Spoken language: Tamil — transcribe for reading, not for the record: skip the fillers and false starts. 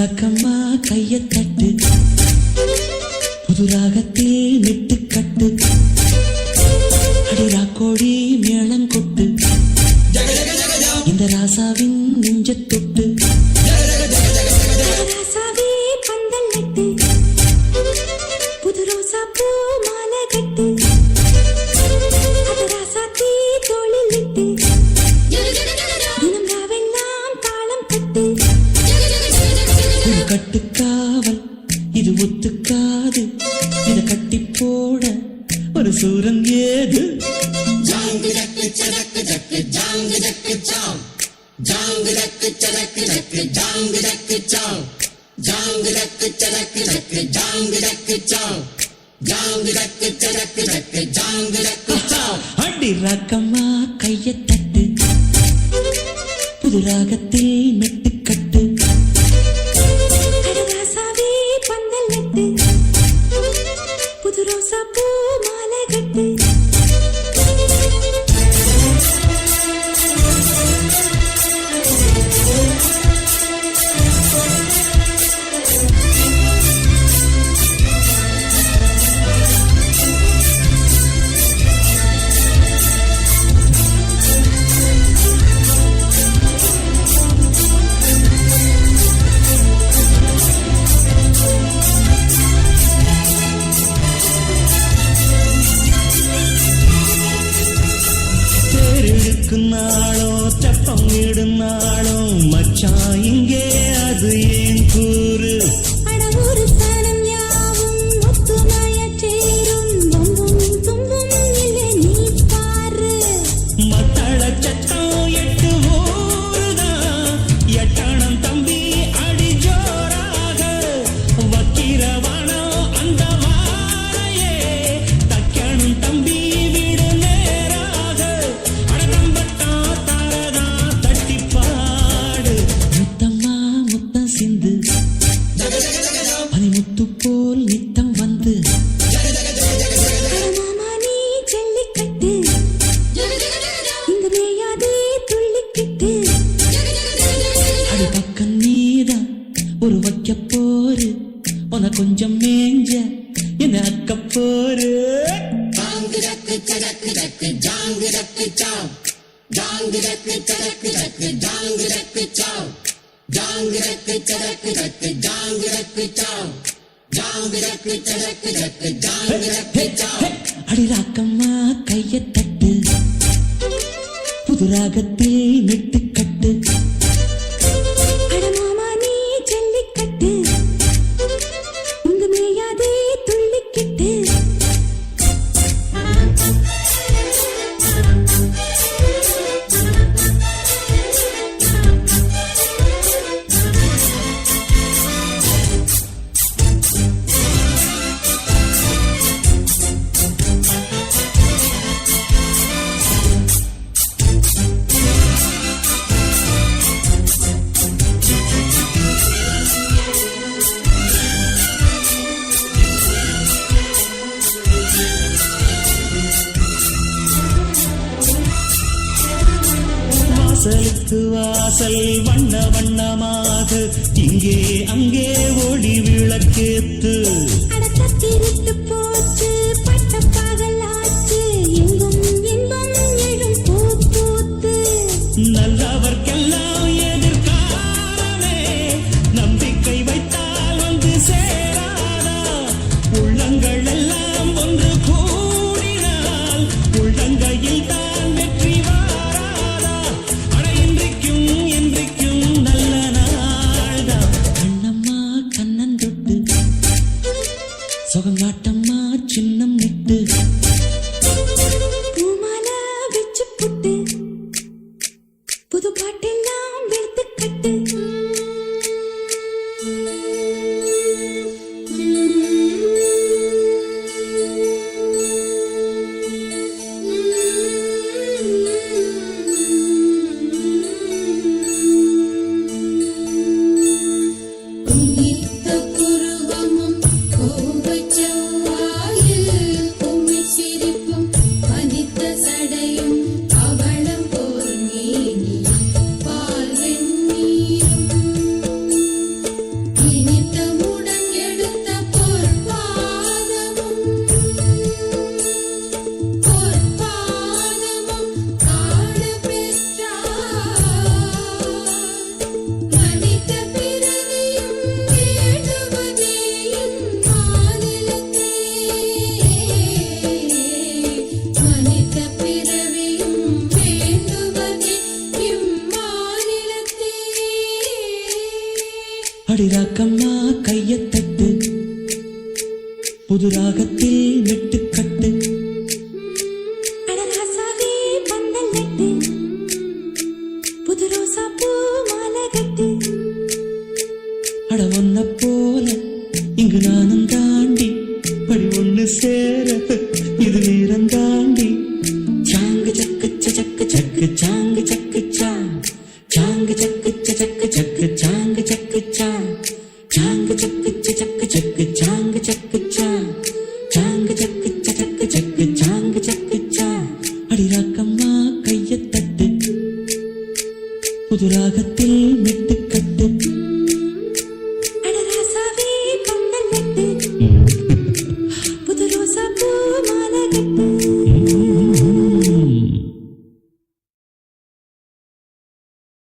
ராக்கம்மா கைய தட்டு, புது ராகத்தில் மெட்டு கட்டு, அடி ராக்கோடி மேளங்கொட்டு, இந்த ராசாவின் நெஞ்ச தொட்டு, ராசாவே பந்தல் நட்டு, புது ரோசா பூ மாலை கட்டு, அத ராசாத்தி தோளில் விட்டு, தினம் ராவெல்லாம் தாளம் கட்டு. ஒரு கட்டுக்காவல் இது ஒத்துக்காது, இத கட்டி போட ஒரு சூரன் ஏது. ஜாங்கு ஜக்கு சரக்கு ஜக்கு ஜாங்கு ஜக்கு சாவ், ஜாங்கு ஜக்கு சரக்கு ஜக்கு ஜாங்கு ஜக்கு சாவ், ஜாங்கு ஜக்கு சரக்கு ஜக்கு ஜாங்கு ஜக்கு சாவ், ஜாங்கு ஜக்கு சரக்கு ஜக்கு ஜாங்கு ஜக்கு சாவ். அடி ராக்கம்மா கைய தட்டு, புது ராகத்தில் மெட்டு கட்டு, அட ராசாவே பந்தல் நட்டு, புது ரோசா பூ மாலை கட்டு. நாளோ தெப்பம் இடுநாளோ மச்சான் இங்கே அது ஏன் கூறு. அட ஒரு சனம் யாவும் ஒத்துமைய சேரும், பொம்பும் தும்பும் இல்லை நீ பாரு. மத்தள சத்தம் எட்டு ஊருதான், எட்டணம் தம்பி அடி ஜோராக, வக்கிரவானோ அந்த வாரையே, தக்கணும் தம்பி வீடு நேராக, அடநம்பத்தான் தாரதா தட்டி பாடு. முத்தம்மா முத்தம் சிந்து, பனிமுத்து போல் நித்தம் வந்து, அட மாமா நீ ஜல்லிக்கட்டு, இங்க மேயாதே துள்ளிக்கிட்டு. அடி பக்கம் நீதான் ஒரு வைக்க போரு, உன கொஞ்சம் மேஞ்ச என்ன அக்க போரு. ஜாங்கு ஜக்கு சரக்கு ஜக்கு ஜாங்கு ஜக்கு சாவ், ஜாங்கு ஜக்கு சரக்கு ஜக்கு ஜாங்கு ஜக்கு சாவ், ஜாங்கு ஜக்கு சரக்கு ஜக்கு ஜாங்கு ஜக்கு சாவ், ஜாங்கு ஜக்கு சரக்கு ஜக்கு ஜாங்கு ஜக்கு சாவ். அடி ராக்கம்மா கைய தட்டு, புது ராகத்தில் மெட்டு கட்டு, அட மாமா நீ ஜல்லிக்கட்டு, இங்க மேயாதே துள்ளிக்கிட்டு. வாசலுக்கு வாசல் வண்ண வண்ணமாக, இங்கே அங்கே ஒளி விளக்கேத்து, அட தத்திரிட்டு போச்சு பட்ட பகலாச்சு, எங்கும் இன்பம் எழும் பூ பூத்து. நல்லவர்க்கெல்லாம் எதிர்காலமே, நம்பிக்கை வைத்தால் வந்து சேராதா, உள்ளங்கள் எல்லாம் ஒன்று கூடினால் உள்ளங்கையில் தான் வெற்றி வாராதா. அட இன்றைக்கும் என்றைக்கும் நல்ல நாள்தான். கண்ணம்மா கண்ணன் தொட்டு, சுகம் காட்டம்மா சின்ன சக்கு சாங்கு சக்கு சா அடிராக்கம்மா கைய தட்டு புது ராகத்தில் மெட்டுக்கட்டு அடராசாவே பந்தல் நட்டு புது ரோசா பூ மாலை கட்டு